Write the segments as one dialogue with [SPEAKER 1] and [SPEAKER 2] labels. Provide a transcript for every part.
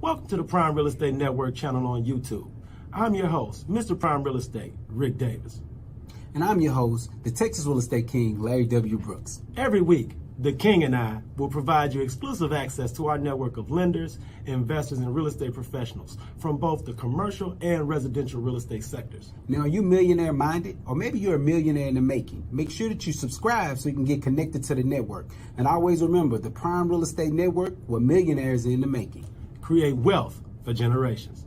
[SPEAKER 1] Welcome to the Prime Real Estate Network channel on YouTube. I'm your host, Mr. Prime Real Estate, Ric Davis.
[SPEAKER 2] And I'm your host, the Texas Real Estate King, Larry W. Brooks.
[SPEAKER 1] Every week, the King and I will provide you exclusive access to our network of lenders, investors, and real estate professionals from both the commercial and residential real estate sectors.
[SPEAKER 2] Now, are you millionaire minded? Or maybe you're a millionaire in the making. Make sure that you subscribe so you can get connected to the network. And always remember, the Prime Real Estate Network, where millionaires are in the making.
[SPEAKER 1] Create wealth for generations.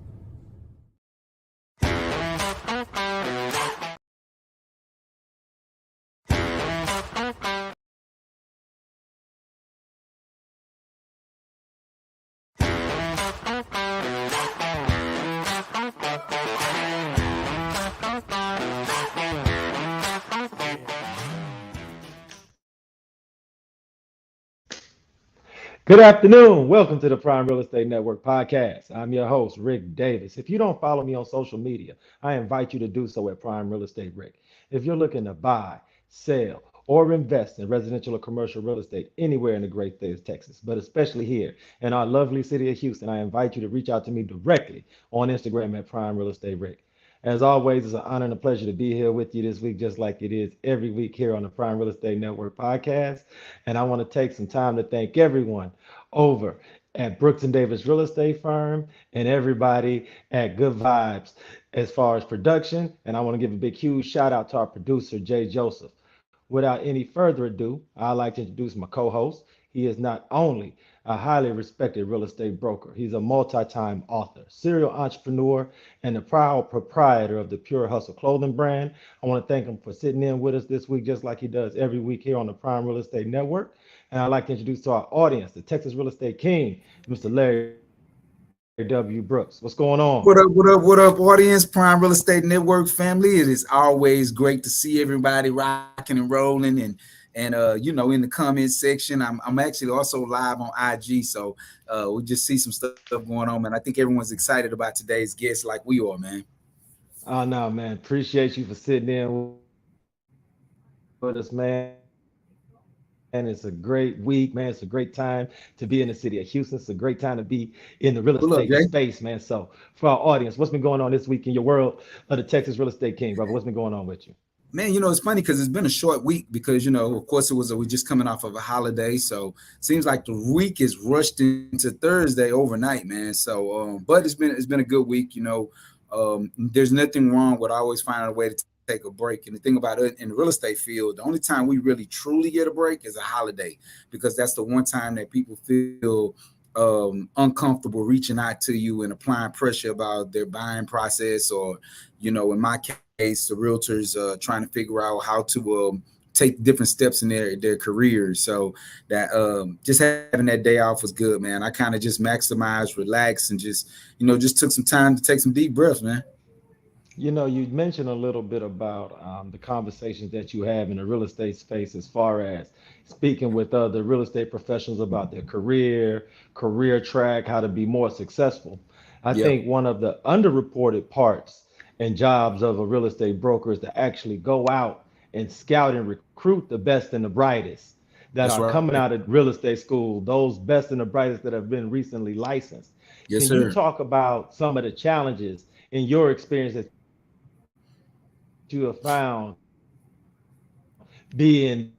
[SPEAKER 1] Good afternoon. Welcome to the Prime Real Estate Network podcast. I'm your host, Ric Davis. If you don't follow me on social media, I invite you to do so at Prime Real Estate Ric. If you're looking to buy, sell, or invest in residential or commercial real estate anywhere in the great state of Texas, but especially here in our lovely city of Houston, I invite you to reach out to me directly on Instagram at Prime Real Estate Ric. As always, it's an honor and a pleasure to be here with you this week, just like it is every week here on the Prime Real Estate Network podcast. And I want to take some time to thank everyone over at Brooks and Davis Real Estate Firm and everybody at Good Vibes as far as production. And I want to give a big, huge shout out to our producer, Jay Joseph. Without any further ado, I'd like to introduce my co-host. He is not only a highly respected real estate broker, he's a multi-time author, serial entrepreneur, and the proud proprietor of the Pure Hustle clothing brand. I want to thank him for sitting in with us this week, just like he does every week here on the Prime Real Estate Network. And I'd like to introduce to our audience, the Texas Real Estate King, Mr. Larry W. Brooks. What's going on?
[SPEAKER 3] What up, audience, Prime Real Estate Network family. It is always great to see everybody rocking and rolling and in the comment section. I'm actually also live on IG, so we just see some stuff going on, man. I think everyone's excited about today's guest like we are, man.
[SPEAKER 1] Oh, no, man. Appreciate you for sitting in with us, man. And it's a great week, man. It's a great time to be in the city of Houston. It's a great time to be in the real estate space, man. So for our audience, what's been going on this week in your world of the Texas Real Estate King, brother? What's been going on with you?
[SPEAKER 3] Man, it's funny because it's been a short week because, of course, we're just coming off of a holiday. So it seems like the week is rushed into Thursday overnight, man. So, but it's been a good week. There's nothing wrong with always finding a way to take a break. And the thing about it in the real estate field, the only time we really truly get a break is a holiday, because that's the one time that people feel uncomfortable reaching out to you and applying pressure about their buying process, or, in my case, the realtors trying to figure out how to take different steps in their careers. So that just having that day off was good, man. I kind of just maximized, relaxed, and just took some time to take some deep breaths, man.
[SPEAKER 1] You mentioned a little bit about the conversations that you have in the real estate space as far as speaking with other real estate professionals about their career track, how to be more successful. I think one of the underreported parts and jobs of a real estate broker is to actually go out and scout and recruit the best and the brightest that are coming out of real estate school, those best and the brightest that have been recently licensed.
[SPEAKER 3] Yes,
[SPEAKER 1] Can you talk about some of the challenges in your experience that you have found being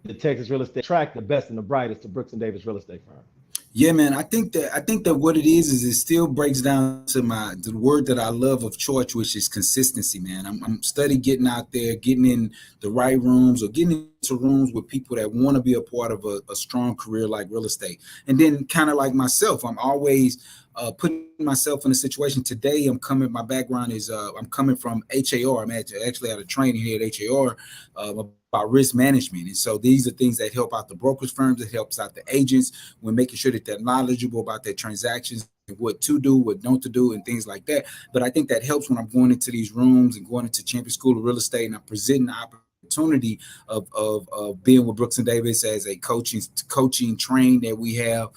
[SPEAKER 1] the Texas real estate track, the best and the brightest to Brooks and Davis Real Estate Firm?
[SPEAKER 3] Yeah, man. I think that what it is it still breaks down to the word that I love of choice, which is consistency, man. I'm studying getting out there, getting in the right rooms, or getting into rooms with people that want to be a part of a strong career like real estate. And then kind of like myself, I'm always putting myself in a situation. Today, my background is I'm coming from HAR. I'm actually at a training here at HAR about risk management. And so these are things that help out the brokerage firms, it helps out the agents when making sure that they're knowledgeable about their transactions, what to do, what not to do, and things like that. But I think that helps when I'm going into these rooms and going into Champion School of Real Estate, and I'm presenting the opportunity of being with Brooks and Davis as a coaching train that we have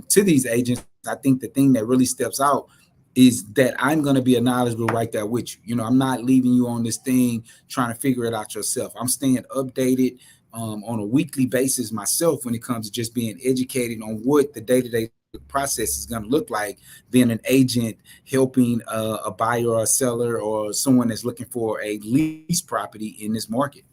[SPEAKER 3] to these agents. I think the thing that really steps out is that I'm going to be a knowledgeable right there with you. I'm not leaving you on this thing trying to figure it out yourself. I'm staying updated on a weekly basis myself when it comes to just being educated on what the day-to-day process is going to look like being an agent helping a buyer or a seller or someone that's looking for a lease property in this market.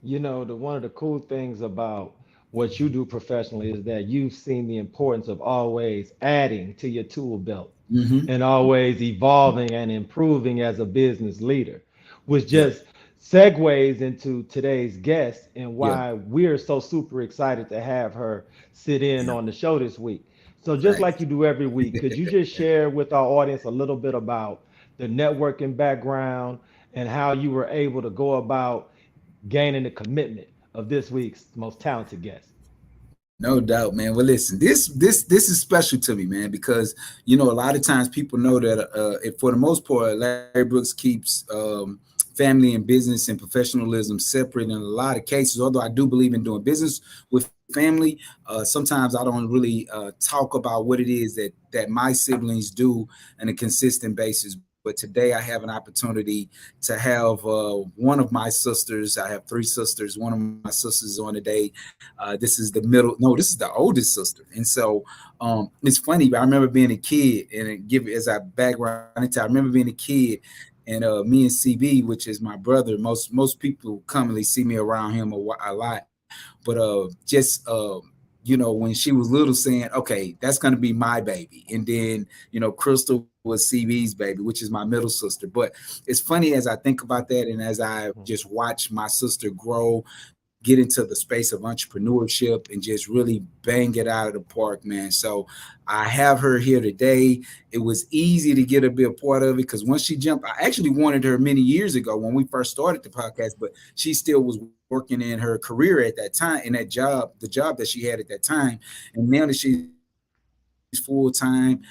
[SPEAKER 1] You know, the one of the cool things about what you do professionally is that you've seen the importance of always adding to your tool belt
[SPEAKER 3] Mm-hmm.
[SPEAKER 1] and always evolving and improving as a business leader, which
[SPEAKER 3] Yeah.
[SPEAKER 1] just segues into today's guest and
[SPEAKER 3] Yeah.
[SPEAKER 1] why we're so super excited to have her sit in
[SPEAKER 3] Yeah.
[SPEAKER 1] on the show this week. So, just
[SPEAKER 3] Right.
[SPEAKER 1] like you do every week, could you just share with our audience a little bit about the networking background and how you were able to go about gaining the commitment of this week's most talented guest?
[SPEAKER 3] No doubt, man. Well, listen, this is special to me, man, because a lot of times people know that for the most part, Larry Brooks keeps family and business and professionalism separate in a lot of cases. Although I do believe in doing business with family, sometimes I don't really talk about what it is that my siblings do on a consistent basis. But today I have an opportunity to have one of my sisters. I have three sisters. One of my sisters is on today. This is the middle. No, this is the oldest sister. And so it's funny. But I remember being a kid, and give as I background into. I remember being a kid, and me and CB, which is my brother. Most people commonly see me around him a lot. But just when she was little, saying, "Okay, that's going to be my baby," and then Crystal was CB's baby, which is my middle sister. But it's funny as I think about that, and as I just watch my sister grow, get into the space of entrepreneurship and just really bang it out of the park, man. So I have her here today. It was easy to get her to be a part of it because once she jumped, I actually wanted her many years ago when we first started the podcast, but she still was working in her career at that time, in that job, the job that she had at that time. And now that she's full time,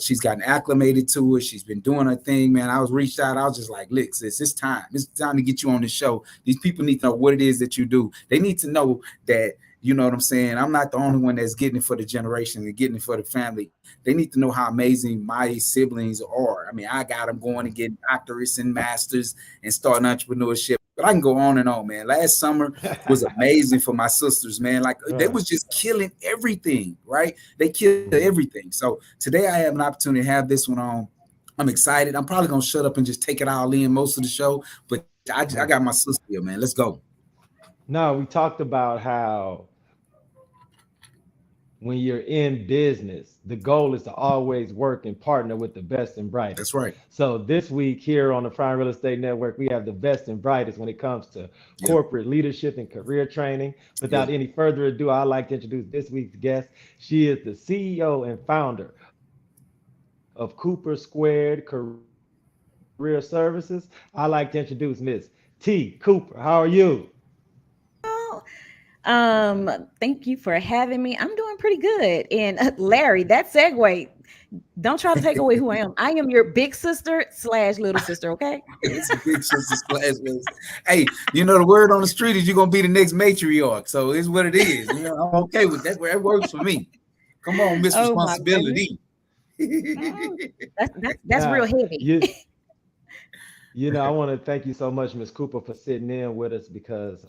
[SPEAKER 3] she's gotten acclimated to it. She's been doing her thing, man. I was reached out. I was just like, look, sis, it's time. It's time to get you on the show. These people need to know what it is that you do. They need to know that, what I'm saying? I'm not the only one that's getting it for the generation and getting it for the family. They need to know how amazing my siblings are. I mean, I got them going and getting doctorates and masters and starting entrepreneurship. But I can go on, man. Last summer was amazing for my sisters, man. Like they was
[SPEAKER 1] Right.
[SPEAKER 3] just killing everything, right? They killed
[SPEAKER 1] Mhm.
[SPEAKER 3] everything. So today I have an opportunity to have this one on. I'm excited. I'm probably gonna shut up and just take it all in most of the show. But I got my
[SPEAKER 1] Right.
[SPEAKER 3] sister here, man. Let's go.
[SPEAKER 1] No, we talked about how when you're in business, the goal is to always work and partner with the best and
[SPEAKER 3] That's
[SPEAKER 1] brightest.
[SPEAKER 3] right.
[SPEAKER 1] So this week here on the Prime Real Estate Network, we have the best and brightest when it comes to
[SPEAKER 3] Yeah.
[SPEAKER 1] corporate leadership and career training.
[SPEAKER 3] Yeah.
[SPEAKER 1] Without any further ado, I'd like to introduce this week's guest. She is the CEO and founder of Cooper Squared Career Services. I like to introduce Miss T. Cooper. How are you?
[SPEAKER 4] Well, thank you for having me. I'm doing pretty good. And Larry, that segue, don't try to take away who I am. I am your big sister slash little sister. Okay.
[SPEAKER 3] It's a big sister's class. Hey, the word on the street is you're gonna be the next matriarch. So it's what it is. I'm okay with that. That works for me. Come on, Miss
[SPEAKER 4] Oh my goodness.
[SPEAKER 3] Responsibility.
[SPEAKER 4] Mm, that's
[SPEAKER 1] Nah,
[SPEAKER 4] real heavy.
[SPEAKER 1] you I want to thank you so much, Miss Cooper, for sitting in with us because,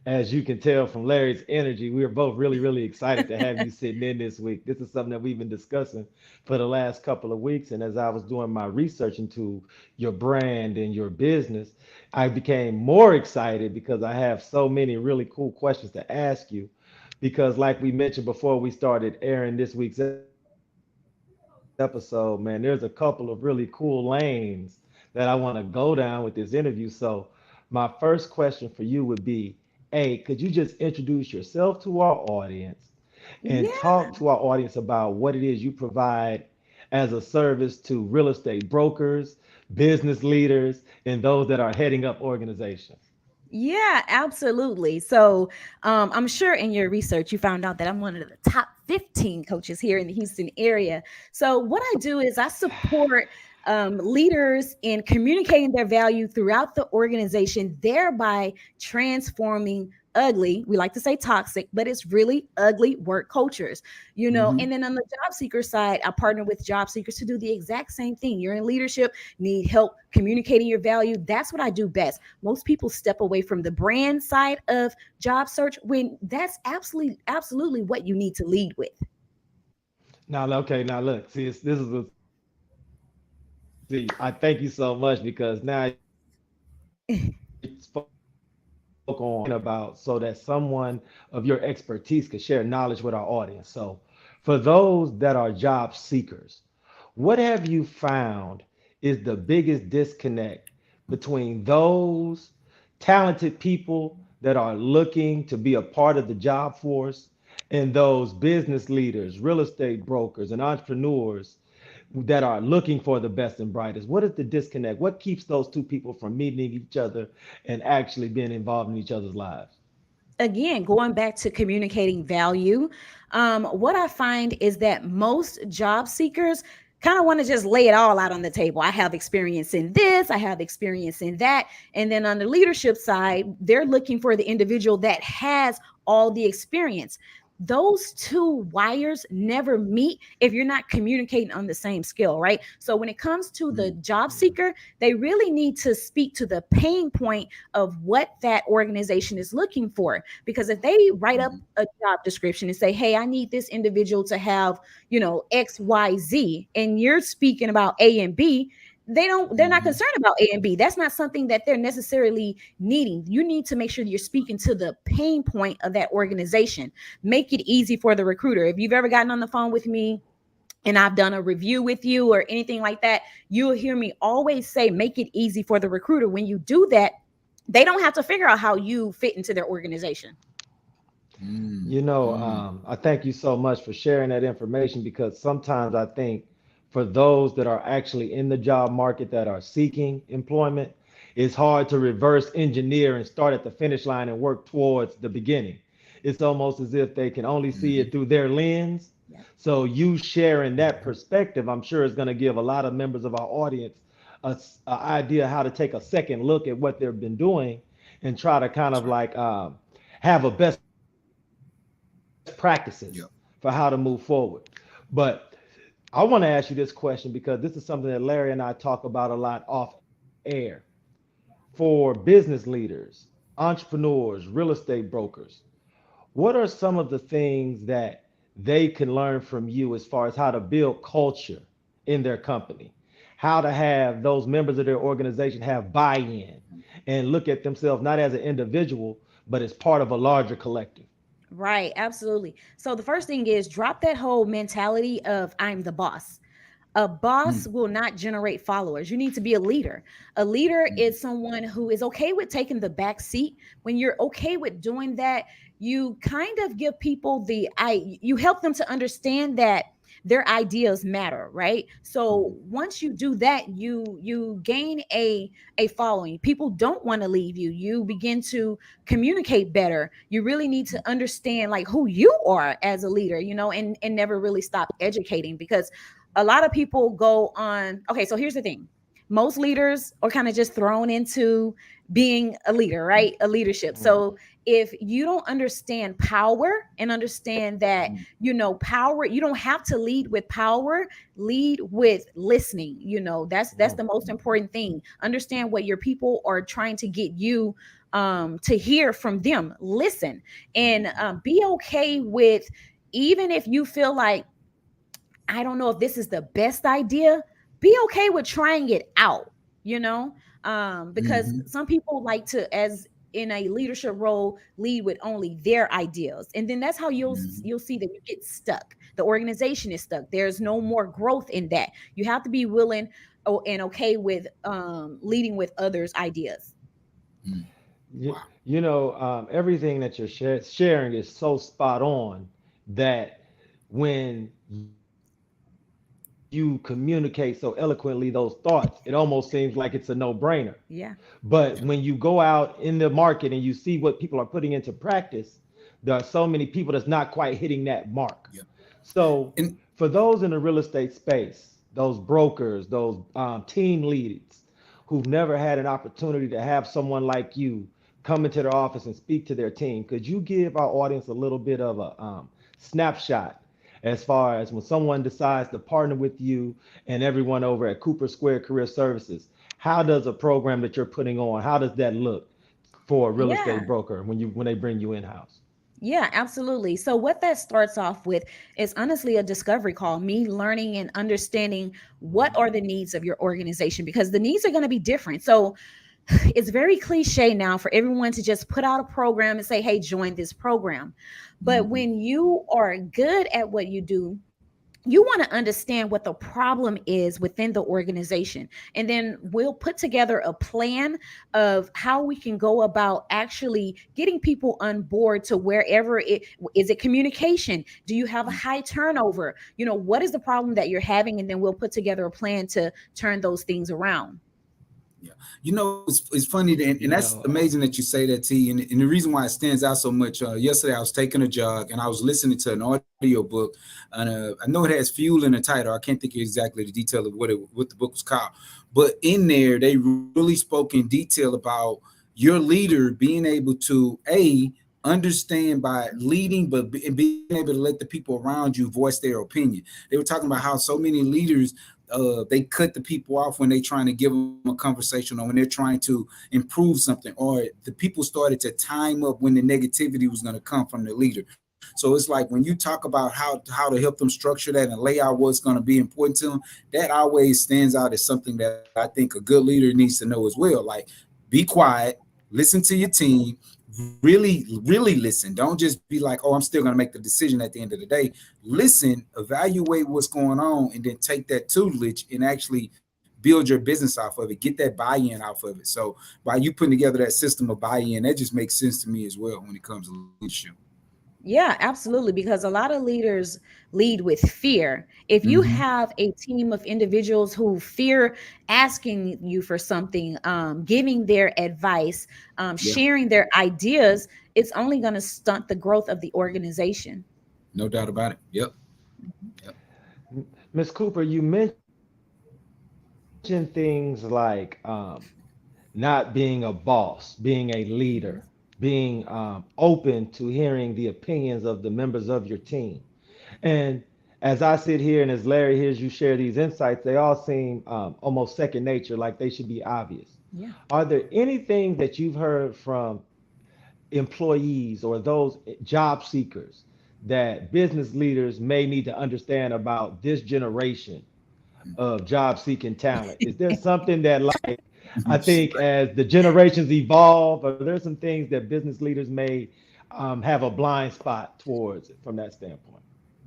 [SPEAKER 1] as you can tell from Larry's energy, we are both really, really excited to have you sitting in this week. This is something that we've been discussing for the last couple of weeks. And as I was doing my research into your brand and your business, I became more excited because I have so many really cool questions to ask you. Because, like we mentioned before we started airing this week's episode, man, there's a couple of really cool lanes that I want to go down with this interview. So, my first question for you would be A, could you just introduce yourself to our audience and talk to our audience
[SPEAKER 4] Yeah.
[SPEAKER 1] about what it is you provide as a service to real estate brokers, business leaders, and those that are heading up organizations?
[SPEAKER 4] Yeah, absolutely. So, I'm sure in your research you found out that I'm one of the top 15 coaches here in the Houston area. So, what I do is I support leaders in communicating their value throughout the organization, thereby transforming ugly, we like to say toxic, but it's really ugly work cultures,
[SPEAKER 3] Hmm.
[SPEAKER 4] and then on the job seeker side, I partner with job seekers to do the exact same thing. You're in leadership, need help communicating your value. That's what I do best. Most people step away from the brand side of job search when that's absolutely what you need to lead with.
[SPEAKER 1] Now look, see, this is see, I thank you so much because now you spoke on about so that someone of your expertise could share knowledge with our audience. So, for those that are job seekers, what have you found is the biggest disconnect between those talented people that are looking to be a part of the job force and those business leaders, real estate brokers, and entrepreneurs that are looking for the best and brightest? What is the disconnect? What keeps those two people from meeting each other and actually being involved in each other's lives?
[SPEAKER 4] Again, going back to communicating value, what I find is that most job seekers kind of want to just lay it all out on the table. I have experience in this, I have experience in that. And then on the leadership side, they're looking for the individual that has all the experience. Those two wires never meet if you're not communicating on the same skill, right? So when it comes to the job seeker, they really need to speak to the pain point of what that organization is looking for. Because if they write up a job description and say, hey, I need this individual to have, XYZ, and you're speaking about A and B, they're not
[SPEAKER 3] Mm-hmm.
[SPEAKER 4] concerned about A and B. That's not something that they're necessarily needing. You need to make sure that you're speaking to the pain point of that organization. Make it easy for the recruiter. If you've ever gotten on the phone with me and I've done a review with you or anything like that, you'll hear me always say, make it easy for the recruiter. When you do that, they don't have to figure out how you fit into their organization.
[SPEAKER 3] Mm-hmm.
[SPEAKER 1] I thank you so much for sharing that information because sometimes I think for those that are actually in the job market that are seeking employment, it's hard to reverse engineer and start at the finish line and work towards the beginning. It's almost as if they can only see
[SPEAKER 3] Mm-hmm.
[SPEAKER 1] it through their lens.
[SPEAKER 4] Yeah.
[SPEAKER 1] So you sharing that perspective, I'm sure is going to give a lot of members of our audience a idea how to take a second look at what they've been doing and try to kind
[SPEAKER 3] That's
[SPEAKER 1] of
[SPEAKER 3] right.
[SPEAKER 1] like have a best practices for how to move
[SPEAKER 3] Yep.
[SPEAKER 1] forward. But I want to ask you this question because this is something that Larry and I talk about a lot off air. For business leaders, entrepreneurs, real estate brokers, what are some of the things that they can learn from you as far as how to build culture in their company? How to have those members of their organization have buy-in and look at themselves not as an individual, but as part of a larger collective?
[SPEAKER 4] Right, absolutely. So the first thing is drop that whole mentality of I'm the boss. A boss will not generate followers. You need to be a leader. A leader
[SPEAKER 3] Mm-hmm.
[SPEAKER 4] is someone who is okay with taking the back seat. When you're okay with doing that, you kind of give people you help them to understand that their ideas matter, right? So once you do that, you gain a following. People don't want to leave you. You begin to communicate better. You really need to understand like who you are as a leader, and never really stop educating, because a lot of people go on. Okay, so here's the thing. Most leaders are kind of just thrown into being a leader, right? A leadership.
[SPEAKER 1] Mhm.
[SPEAKER 4] So if you don't understand power and understand that, power, you don't have to lead with power, lead with listening. That's the most important thing. Understand what your people are trying to get you to hear from them. Listen, and be okay with, even if you feel like, I don't know if this is the best idea, be okay with trying it out, you know? Because
[SPEAKER 3] Mm-hmm.
[SPEAKER 4] some people like to, as in a leadership role, lead with only their ideas. And then that's how
[SPEAKER 3] Mm-hmm.
[SPEAKER 4] you'll see that you get stuck. The organization is stuck. There's no more growth in that. You have to be willing, and okay with leading with others' ideas.
[SPEAKER 3] Mm.
[SPEAKER 1] You,
[SPEAKER 3] Wow.
[SPEAKER 1] everything that you're sharing is so spot on that when you communicate so eloquently those thoughts, it almost seems like it's a no-brainer.
[SPEAKER 4] Yeah.
[SPEAKER 1] But when you go out in the market and you see what people are putting into practice, there are so many people that's not quite hitting that mark.
[SPEAKER 3] Yep.
[SPEAKER 1] So, for
[SPEAKER 3] And
[SPEAKER 1] those in the real estate space, those brokers, those team leads who've never had an opportunity to have someone like you come into their office and speak to their team, could you give our audience a little bit of a snapshot as far as when someone decides to partner with you and everyone over at Cooper Square Career Services? How does a program that you're putting on, how does that look for a real estate
[SPEAKER 4] Yeah.
[SPEAKER 1] broker when they bring you in house?
[SPEAKER 4] Yeah, absolutely. So, what that starts off with is honestly a discovery call, me learning and understanding what are the needs of your organization because the needs are going to be different. So, it's very cliche now for everyone to just put out a program and say, hey, join this program. But
[SPEAKER 3] Mhm.
[SPEAKER 4] when you are good at what you do, you want to understand what the problem is within the organization. And then we'll put together a plan of how we can go about actually getting people on board to wherever it is. It communication? Do you have a high turnover? What is the problem that you're having? And then we'll put together a plan to turn those things around.
[SPEAKER 3] Yeah, it's funny, and
[SPEAKER 1] You
[SPEAKER 3] that's
[SPEAKER 1] know,
[SPEAKER 3] amazing that you say that, T. And the reason why it stands out so much. Yesterday, I was taking a jog and I was listening to an audio book, and I know it has fuel in the title. I can't think of exactly the detail of what the book was called, but in there they really spoke in detail about your leader being able to understand by leading, but being able to let the people around you voice their opinion. They were talking about how so many leaders they cut the people off when they're trying to give them a conversation or when they're trying to improve something, or the people started to time up when the negativity was going to come from the leader. So it's like when you talk about how to help them structure that and lay out what's going to be important to them, that always stands out as something that I think a good leader needs to know as well. Like, be quiet, listen to your team, really listen. Don't just be like, oh, I'm still going to make the decision at the end of the day. Listen, evaluate what's going on, and then take that tutelage and actually build your business off of it, get that buy-in off of it. So by you putting together that system of buy-in, that just makes sense to me as well when it comes to leadership.
[SPEAKER 4] Yeah, absolutely. Because a lot of leaders lead with fear. If you
[SPEAKER 3] Mm-hmm.
[SPEAKER 4] have a team of individuals who fear asking you for something, giving their advice,
[SPEAKER 3] Yeah,
[SPEAKER 4] sharing their ideas, it's only going to stunt the growth of the organization.
[SPEAKER 3] no doubt about it. Yep. Yep.
[SPEAKER 1] Miss Cooper, you mentioned things like not being a boss, being a leader, being open to hearing the opinions of the members of your team. And as I sit here and as Larry hears you share these insights, they all seem almost second nature, like they should be obvious.
[SPEAKER 4] Yeah.
[SPEAKER 1] Are there anything that you've heard from employees or those job seekers that business leaders may need to understand about this generation of job seeking talent? Is there something that, like, I think as the generations evolve, are there some things that business leaders may have a blind spot towards it from that standpoint?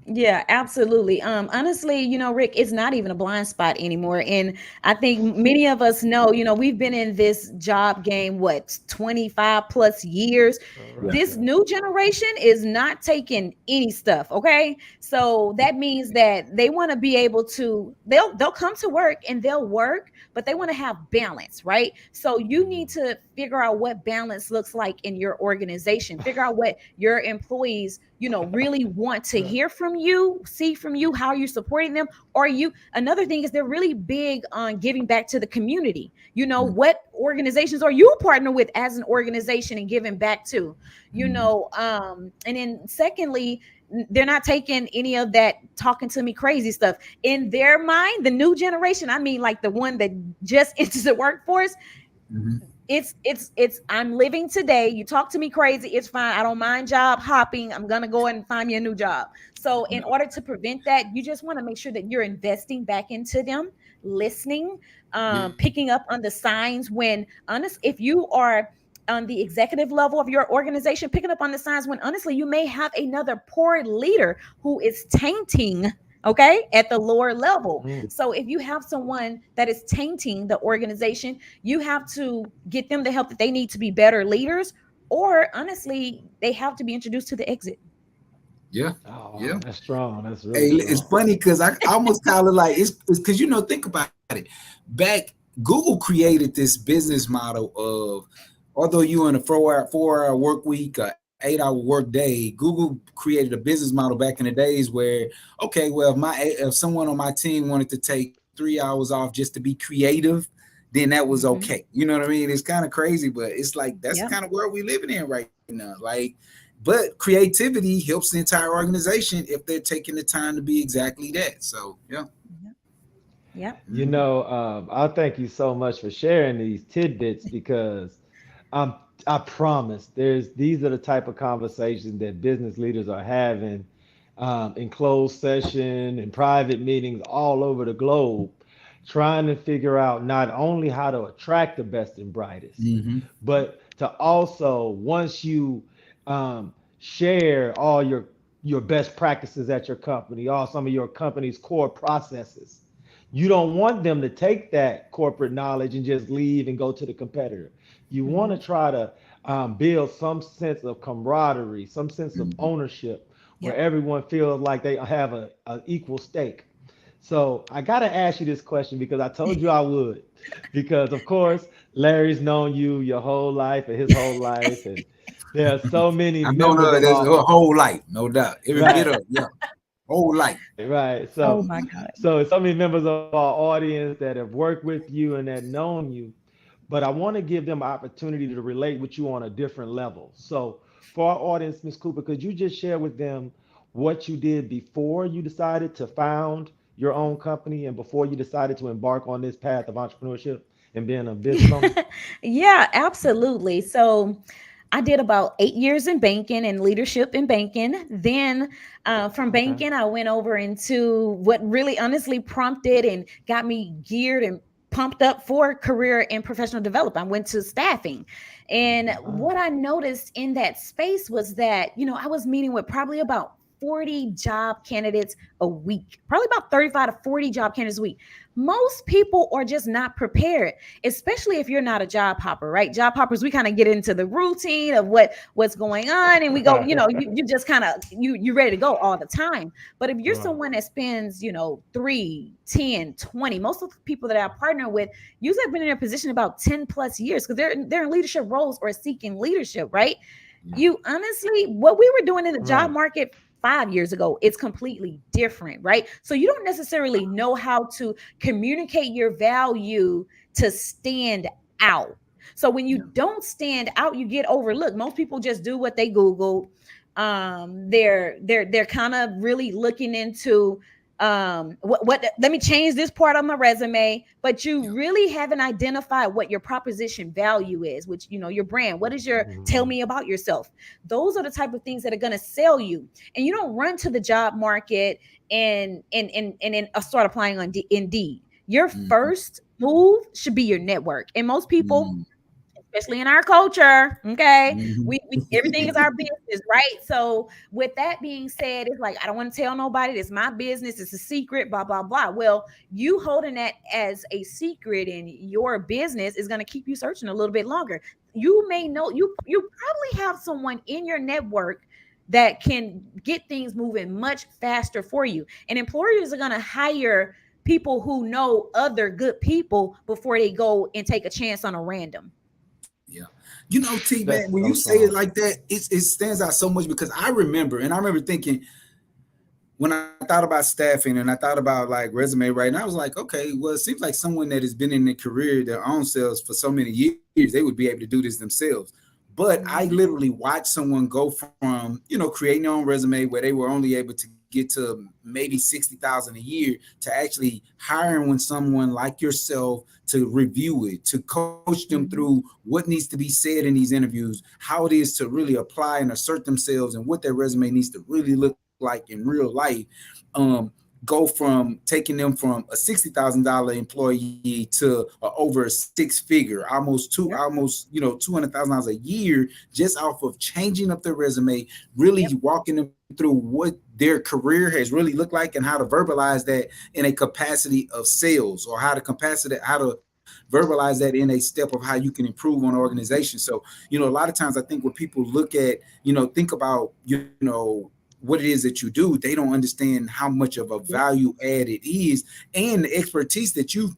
[SPEAKER 4] Yeah, absolutely. Honestly, Rick, it's not even a blind spot anymore. And I think many of us know, we've been in this job game, what, 25 plus years.
[SPEAKER 3] Yeah.
[SPEAKER 1] Right,
[SPEAKER 4] This
[SPEAKER 1] right.
[SPEAKER 4] new generation is not taking any stuff. Okay. So that means that they want to be able to, they'll come to work and they'll work, but they want to have balance, right? So you need to figure out what balance looks like in your organization, figure out what your employees really want to
[SPEAKER 1] Right.
[SPEAKER 4] hear from you, see from you, how you're supporting them. Or another thing is they're really big on giving back to the community. What organizations are you partner with as an organization and giving back to? And then secondly, they're not taking any of that talking to me crazy stuff in their mind. The new generation, I mean, like the one that just entered the workforce,
[SPEAKER 3] Mm-hmm.
[SPEAKER 4] it's I'm living today. You talk to me crazy, it's fine. I don't mind job hopping. I'm gonna go and find me a new job. So in order to prevent that, you just want to make sure that you're investing back into them, listening,
[SPEAKER 3] Yeah.
[SPEAKER 4] picking up on the signs when honest, if you are on the executive level of your organization, picking up on the signs when honestly you may have another poor leader who is tainting, okay, at the lower level.
[SPEAKER 1] Mm.
[SPEAKER 4] So if you have someone that is tainting the organization, you have to get them the help that they need to be better leaders, or honestly, they have to be introduced to the exit.
[SPEAKER 3] Yeah.
[SPEAKER 1] Oh,
[SPEAKER 3] Yeah.
[SPEAKER 1] wow, that's strong. That's really
[SPEAKER 3] Hey, it's
[SPEAKER 1] strong.
[SPEAKER 3] funny because I almost kind of like it's because think about it. Back Google created this business model of, although you in a 4 hour work week, 8 hour work day, Google created a business model back in the days where, okay, well, if someone on my team wanted to take 3 hours off just to be creative, then that was
[SPEAKER 4] Hmm.
[SPEAKER 3] okay. You know what I mean? It's kind of crazy, but it's like that's the
[SPEAKER 4] Yep.
[SPEAKER 3] kind of world we living in right now. Like, but creativity helps the entire organization if they're taking the time to be exactly that. So yeah.
[SPEAKER 4] Yep. Yep.
[SPEAKER 3] Mhm.
[SPEAKER 1] I thank you so much for sharing these tidbits because I'm I promise. These are the type of conversations that business leaders are having in closed session and private meetings all over the globe, trying to figure out not only how to attract the best and brightest,
[SPEAKER 3] Mm-hmm.
[SPEAKER 1] but to also once you share all your best practices at your company, all some of your company's core processes. You don't want them to take that corporate knowledge and just leave and go to the competitor. You want
[SPEAKER 4] Mhm.
[SPEAKER 1] to try to build some sense of camaraderie, some sense of
[SPEAKER 3] Mm-hmm.
[SPEAKER 1] ownership, where
[SPEAKER 4] Yep.
[SPEAKER 1] everyone feels like they have a equal stake. So I got to ask you this question because I told you I would. Because of course, Larry's known you your whole life and his whole life, and there are so many
[SPEAKER 3] I've known
[SPEAKER 1] members
[SPEAKER 3] her
[SPEAKER 1] of
[SPEAKER 3] this
[SPEAKER 1] our
[SPEAKER 3] her whole life, no doubt. Every bit
[SPEAKER 1] right,
[SPEAKER 3] of yeah, whole life.
[SPEAKER 1] right.
[SPEAKER 4] Oh
[SPEAKER 1] So
[SPEAKER 4] my God.
[SPEAKER 1] so many members of our audience that have worked with you and that known you, but I want to give them opportunity to relate with you on a different level. So for our audience, Ms. Cooper, could you just share with them what you did before you decided to found your own company and before you decided to embark on this path of entrepreneurship and being a business owner?
[SPEAKER 4] Yeah, absolutely. So I did about 8 years in banking and leadership in banking. Then from
[SPEAKER 1] Okay.
[SPEAKER 4] banking, I went over into what really honestly prompted and got me geared and pumped up for career and professional development. I went to staffing. And
[SPEAKER 1] Wow.
[SPEAKER 4] what I noticed in that space was that, I was meeting with probably about 40 job candidates a week, probably about 35 to 40 job candidates a week. Most people are just not prepared, especially if you're not a job hopper, right? Job hoppers, we kind of get into the routine of what's going on, and we go, you just kind of you ready to go all the time. But if you're
[SPEAKER 1] Right.
[SPEAKER 4] someone that spends, 3, 10, 20, most of the people that I partner with usually have been in their position about 10 plus years because they're in leadership roles or seeking leadership, right?
[SPEAKER 3] Yeah,
[SPEAKER 4] You honestly, what we were doing in the job
[SPEAKER 1] Right.
[SPEAKER 4] market 5 years ago, it's completely different, right? So you don't necessarily know how to communicate your value to stand out. So when you
[SPEAKER 3] yeah,
[SPEAKER 4] don't stand out, you get overlooked. Most people just do what they Googled. They're kind of really looking into what let me change this part on my resume, but you
[SPEAKER 3] yeah,
[SPEAKER 4] really haven't identified what your proposition value is, which your brand. What is your tell
[SPEAKER 1] Mhm.
[SPEAKER 4] me about yourself? Those are the type of things that are going to sell you. And you don't run to the job market and then start applying on Indeed. Your
[SPEAKER 3] mm-hmm.
[SPEAKER 4] first move should be your network. And most people,
[SPEAKER 3] Mm-hmm.
[SPEAKER 4] especially in our culture, okay,
[SPEAKER 3] Mm-hmm.
[SPEAKER 4] we everything is our business, right? So with that being said, it's like I don't want to tell nobody, it's my business, it's a secret, blah blah blah. Well, you holding that as a secret in your business is going to keep you searching a little bit longer. You may know, you probably have someone in your network that can get things moving much faster for you, and employers are going to hire people who know other good people before they go and take a chance on a random.
[SPEAKER 3] Yeah. You know, T man,
[SPEAKER 1] That's
[SPEAKER 3] when
[SPEAKER 1] so
[SPEAKER 3] you say it
[SPEAKER 1] strong.
[SPEAKER 3] like that, it stands out so much because I remember thinking when I thought about staffing and I thought about like resume writing, I was like, okay, well, it seems like someone that has been in their career, their own selves for so many years, they would be able to do this themselves. But I
[SPEAKER 4] Mhm.
[SPEAKER 3] literally watched someone go from, creating their own resume where they were only able to get to maybe 60,000 a year to actually hiring someone like yourself to review it, to coach them through
[SPEAKER 4] Mhm.
[SPEAKER 3] what needs to be said in these interviews, how it is to really apply and assert themselves, and what their resume needs to really look like in real life. Um, go from taking them from a $60,000 employee to over a six figure,
[SPEAKER 4] Yep.
[SPEAKER 3] almost $200,000 a year, just off of changing up their resume, really
[SPEAKER 4] Yep.
[SPEAKER 3] walking them through what their career has really looked like and how to verbalize that in a capacity of sales, or how to verbalize that in a step of how you can improve on an organization. So, a lot of times I think when people look at, think about, what it is that you do, they don't understand how much of a
[SPEAKER 4] Yep.
[SPEAKER 3] value add it is, and the expertise that you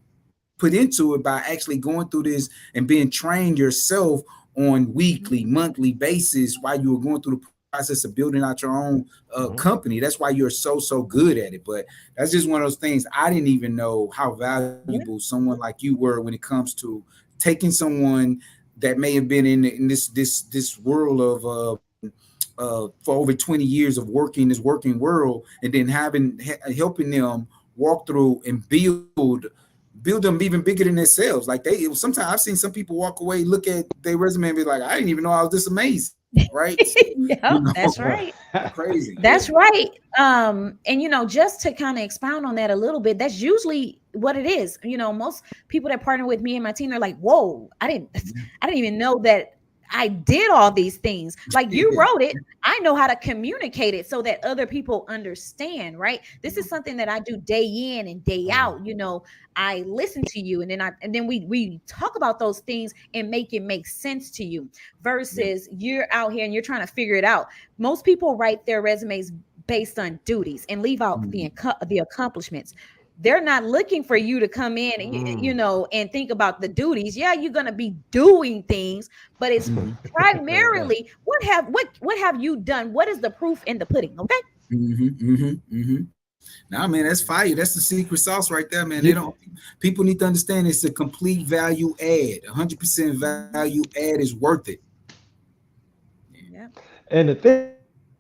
[SPEAKER 3] put into it by actually going through this and being trained yourself on weekly,
[SPEAKER 4] Mhm.
[SPEAKER 3] monthly basis while you were going through the process of building out your own
[SPEAKER 1] Mhm.
[SPEAKER 3] company. That's why you're so good at it. But that's just one of those things. I didn't even know how valuable
[SPEAKER 4] Yep.
[SPEAKER 3] someone like you were when it comes to taking someone that may have been in this world of for over 20 years of working this working world, and then helping them walk through and build build them even bigger than themselves. Like sometimes I've seen some people walk away, look at their resume and be like, I didn't even know I was this amazing. Right. So,
[SPEAKER 4] Yep, that's right.
[SPEAKER 3] crazy.
[SPEAKER 4] That's
[SPEAKER 3] Yeah.
[SPEAKER 4] right. And just to kind of expound on that a little bit, that's usually what it is. Most people that partner with me and my team, they're like, whoa, I didn't even know that I did all these things. Like, you
[SPEAKER 3] Yeah.
[SPEAKER 4] wrote it. I know how to communicate it so that other people understand, right? This is something that I do day in and day out. I listen to you, and then we talk about those things and make it make sense to you,
[SPEAKER 3] Yeah.
[SPEAKER 4] versus you're out here and you're trying to figure it out. Most people write their resumes based on duties and leave out
[SPEAKER 3] Mhm.
[SPEAKER 4] the accomplishments. They're not looking for you to come in and and think about the duties. Yeah, you're going to be doing things, but it's
[SPEAKER 3] Mhm.
[SPEAKER 4] primarily what have you done? What is the proof in the pudding? Okay.
[SPEAKER 3] Mhm. Mhm. Mhm. Nah, man, that's fire. That's the secret sauce right there, man. They
[SPEAKER 1] You,
[SPEAKER 3] don't. People need to understand it's a complete value add. 100% value add is worth it.
[SPEAKER 4] Yeah.
[SPEAKER 1] and the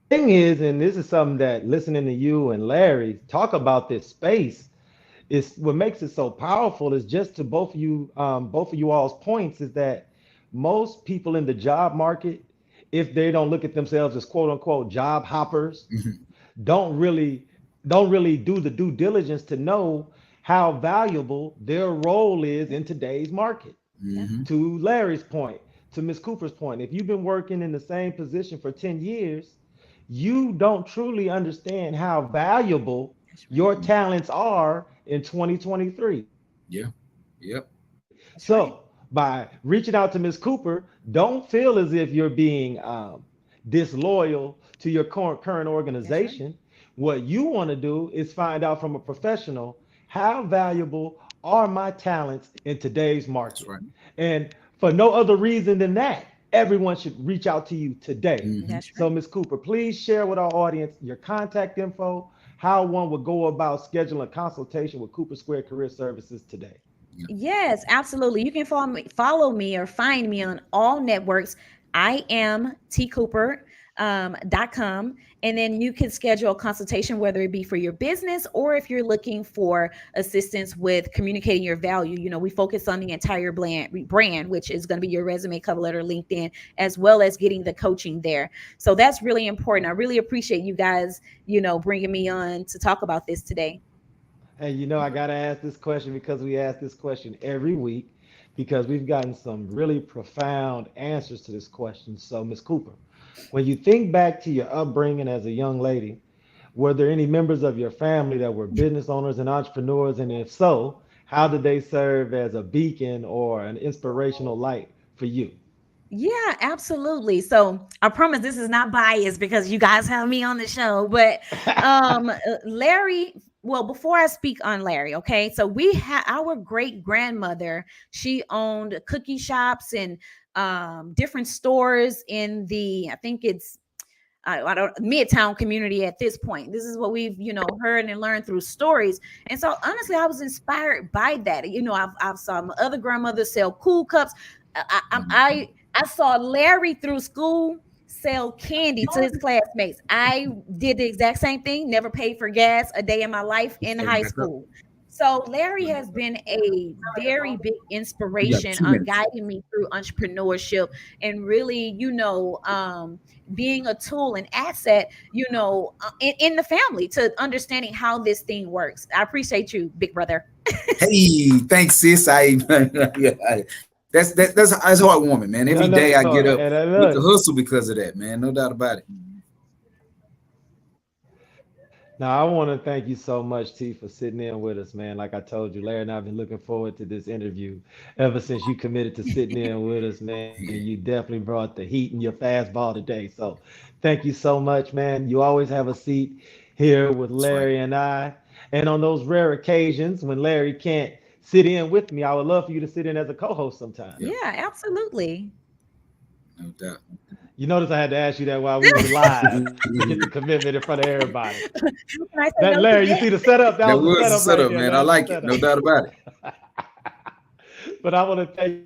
[SPEAKER 1] thing is, and this is something that listening to you and Larry talk about this space is what makes it so powerful is just to both of you all's points is that most people in the job market, if they don't look at themselves as quote unquote job hoppers,
[SPEAKER 3] Mhm.
[SPEAKER 1] don't really don't really do the due diligence to know how valuable their role is in today's market.
[SPEAKER 4] Yeah.
[SPEAKER 3] Mhm.
[SPEAKER 1] To Larry's point, to Miss Cooper's point, if you've been working in the same position for 10 years, you don't truly understand how valuable
[SPEAKER 4] That's right.
[SPEAKER 1] your talents are in 2023.
[SPEAKER 3] Yeah. Yep.
[SPEAKER 4] That's right.
[SPEAKER 1] So, by reaching out to Miss Cooper, don't feel as if you're being disloyal to your current
[SPEAKER 4] That's right.
[SPEAKER 1] organization. What you want to do is find out from a professional how valuable are my talents in today's
[SPEAKER 3] That's
[SPEAKER 1] market.
[SPEAKER 3] right.
[SPEAKER 1] And for no other reason than that, everyone should reach out to you today.
[SPEAKER 3] Mhm.
[SPEAKER 4] That's
[SPEAKER 1] So,
[SPEAKER 4] right.
[SPEAKER 1] Miss Cooper, please share with our audience your contact info, how one would go about scheduling a consultation with Cooper Square Career Services today.
[SPEAKER 3] Yeah.
[SPEAKER 4] Yes, absolutely. You can follow me or find me on all networks. I am tcooper .com, and then you can schedule a consultation, whether it be for your business or if you're looking for assistance with communicating your value. We focus on the entire brand, which is going to be your resume, cover letter, LinkedIn, as well as getting the coaching there. So that's really important. I really appreciate you guys, bringing me on to talk about this today.
[SPEAKER 1] Hey, I got to ask this question because we ask this question every week because we've gotten some really profound answers to this question. So, Miss Cooper, when you think back to your upbringing as a young lady, were there any members of your family that were business owners and entrepreneurs? And if so, how did they serve as a beacon or an inspirational light for you?
[SPEAKER 4] Yeah, absolutely. So I promise this is not biased because you guys have me on the show, but Larry, well, before I speak on Larry, okay, so we had our great grandmother. She owned cookie shops and different stores in the, I think it's I don't midtown community at this point. This is what we've heard and learned through stories. And so honestly, I was inspired by that. I've saw my other grandmother sell cool cups. I saw Larry through school sell candy to his classmates. I did the exact same thing. Never paid for gas a day in my life in
[SPEAKER 3] Hey,
[SPEAKER 4] high
[SPEAKER 3] back up.
[SPEAKER 4] school. So Larry has been a very big
[SPEAKER 3] You got
[SPEAKER 4] inspiration
[SPEAKER 3] 2 minutes.
[SPEAKER 4] on guiding me through entrepreneurship and really, being a tool and asset, in the family to understanding how this thing works. I appreciate you, big brother.
[SPEAKER 3] Hey, thanks, sis. Yeah, that's heartwarming, man. Every
[SPEAKER 1] No,
[SPEAKER 3] day I
[SPEAKER 1] no,
[SPEAKER 3] get up
[SPEAKER 1] and I
[SPEAKER 3] with the
[SPEAKER 1] look.
[SPEAKER 3] hustle because of that, man. No doubt about it.
[SPEAKER 1] Now, I want to thank you so much, T, for sitting in with us, man. Like I told you, Larry and I have been looking forward to this interview ever since you committed to sitting in with us, man. And you definitely brought the heat in your fastball today. So thank you so much, man. You always have a seat here with
[SPEAKER 3] That's right.
[SPEAKER 1] Larry and I. And on those rare occasions when Larry can't sit in with me, I would love for you to sit in as a co-host sometime.
[SPEAKER 3] Yeah,
[SPEAKER 4] Yeah, absolutely.
[SPEAKER 3] no doubt.
[SPEAKER 1] You notice I had to ask you that while we were live to get the commitment in front of everybody.
[SPEAKER 4] Can I say
[SPEAKER 1] That
[SPEAKER 4] no to
[SPEAKER 1] Larry, you
[SPEAKER 4] that?
[SPEAKER 1] see the setup? That
[SPEAKER 3] That
[SPEAKER 1] was the
[SPEAKER 3] was the
[SPEAKER 1] setup right
[SPEAKER 3] setup,
[SPEAKER 1] there.
[SPEAKER 3] man. I
[SPEAKER 1] That was the
[SPEAKER 3] like it. No
[SPEAKER 1] setup.
[SPEAKER 3] doubt about it.
[SPEAKER 1] But I want to thank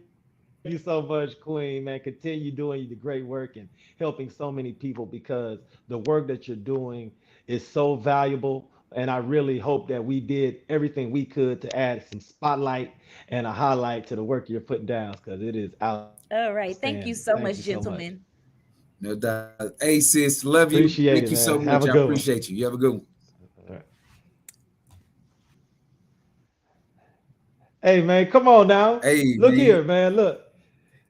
[SPEAKER 1] you so much, Queen, man. Continue doing the great work and helping so many people because the work that you're doing is so valuable. And I really hope that we did everything we could to add some spotlight and a highlight to the work you're putting down because it is
[SPEAKER 4] All
[SPEAKER 1] outstanding.
[SPEAKER 4] right. Thank
[SPEAKER 1] Thank
[SPEAKER 4] you
[SPEAKER 1] you
[SPEAKER 4] so
[SPEAKER 1] so
[SPEAKER 4] much,
[SPEAKER 1] much.
[SPEAKER 4] gentlemen.
[SPEAKER 3] No doubt. Hey, sis, love you.
[SPEAKER 1] Appreciate
[SPEAKER 3] Thank
[SPEAKER 1] it,
[SPEAKER 3] you so
[SPEAKER 1] man.
[SPEAKER 3] much.
[SPEAKER 1] Have
[SPEAKER 3] I
[SPEAKER 1] a good one.
[SPEAKER 3] appreciate you. You have a good one.
[SPEAKER 1] All right. Hey, man, come on now.
[SPEAKER 3] Hey,
[SPEAKER 1] Look
[SPEAKER 3] man.
[SPEAKER 1] here, man. Look.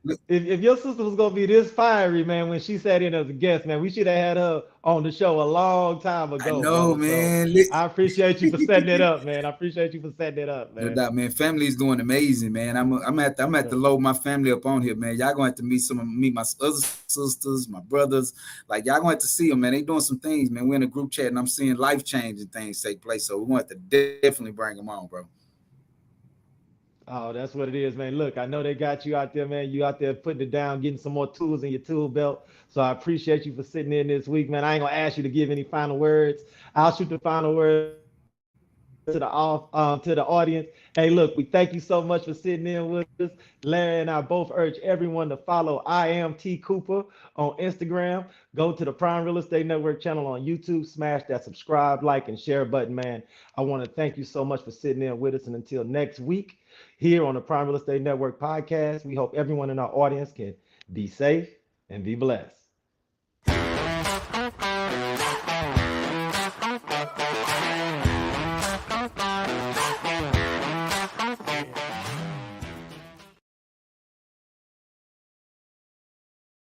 [SPEAKER 3] Look,
[SPEAKER 1] If your sister was gonna be this fiery, man, when she sat in as a guest, man, we should have had her on the show a long time
[SPEAKER 3] I
[SPEAKER 1] ago,
[SPEAKER 3] know,
[SPEAKER 1] brother. So
[SPEAKER 3] man.
[SPEAKER 1] I appreciate you for setting it up, man. I appreciate you for setting it up,
[SPEAKER 3] No
[SPEAKER 1] man.
[SPEAKER 3] doubt, man. Family is doing amazing, man. I'm at to
[SPEAKER 1] Right.
[SPEAKER 3] load my family up on here, man. Y'all gonna have to meet my other sisters, my brothers. Like y'all gonna have to see them, man. They doing some things, man. We're in a group chat and I'm seeing life changing things take place. So we want to definitely bring them on, bro.
[SPEAKER 1] Oh, that's what it is, man. Look, I know they got you out there, man. You out there putting it down, getting some more tools in your tool belt. So I appreciate you for sitting in this week, man. I ain't gonna ask you to give any final words. I'll shoot the final words to the audience. Hey, look, we thank you so much for sitting in with us. Larry and I both urge everyone to follow I am T Cooper on Instagram. Go to the Prime Real Estate Network channel on YouTube. Smash that subscribe, like, and share button, man. I want to thank you so much for sitting in with us. And until next week, here on the Prime Real Estate Network podcast, we hope everyone in our audience can be safe and be blessed.